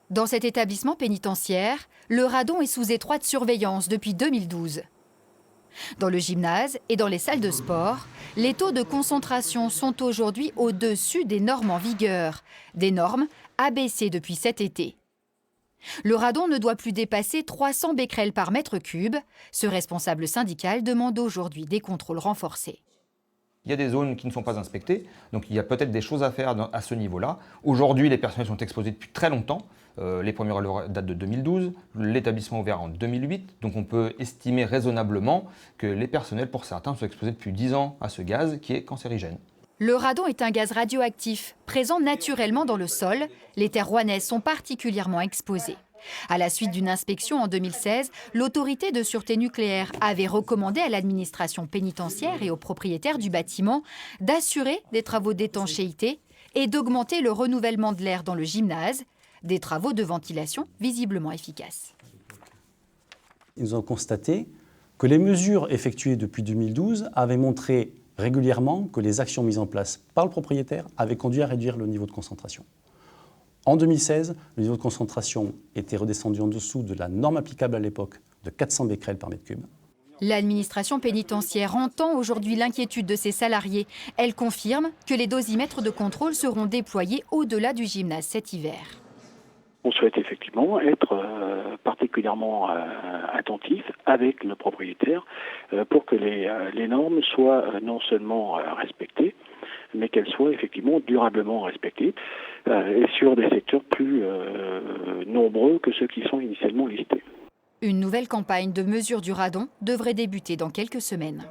Dans cet établissement pénitentiaire, le radon est sous étroite surveillance depuis 2012. Dans le gymnase et dans les salles de sport, les taux de concentration sont aujourd'hui au-dessus des normes en vigueur, des normes abaissées depuis cet été. Le radon ne doit plus dépasser 300 becquerels par mètre cube. Ce responsable syndical demande aujourd'hui des contrôles renforcés. Il y a des zones qui ne sont pas inspectées, donc il y a peut-être des choses à faire à ce niveau-là. Aujourd'hui, les personnels sont exposés depuis très longtemps. Les premiers relevés datent de 2012, l'établissement ouvert en 2008, donc on peut estimer raisonnablement que les personnels, pour certains, sont exposés depuis 10 ans à ce gaz qui est cancérigène. Le radon est un gaz radioactif, présent naturellement dans le sol. Les terres rouennaises sont particulièrement exposées. À la suite d'une inspection en 2016, l'autorité de sûreté nucléaire avait recommandé à l'administration pénitentiaire et aux propriétaires du bâtiment d'assurer des travaux d'étanchéité et d'augmenter le renouvellement de l'air dans le gymnase, des travaux de ventilation visiblement efficaces. Ils ont constaté que les mesures effectuées depuis 2012 avaient montré régulièrement que les actions mises en place par le propriétaire avaient conduit à réduire le niveau de concentration. En 2016, le niveau de concentration était redescendu en dessous de la norme applicable à l'époque de 400 becquerels par mètre cube. L'administration pénitentiaire entend aujourd'hui l'inquiétude de ses salariés. Elle confirme que les dosimètres de contrôle seront déployés au-delà du gymnase cet hiver. On souhaite effectivement être particulièrement attentif avec le propriétaire pour que les normes soient non seulement respectées, mais qu'elles soient effectivement durablement respectées et sur des secteurs plus nombreux que ceux qui sont initialement listés. Une nouvelle campagne de mesure du radon devrait débuter dans quelques semaines.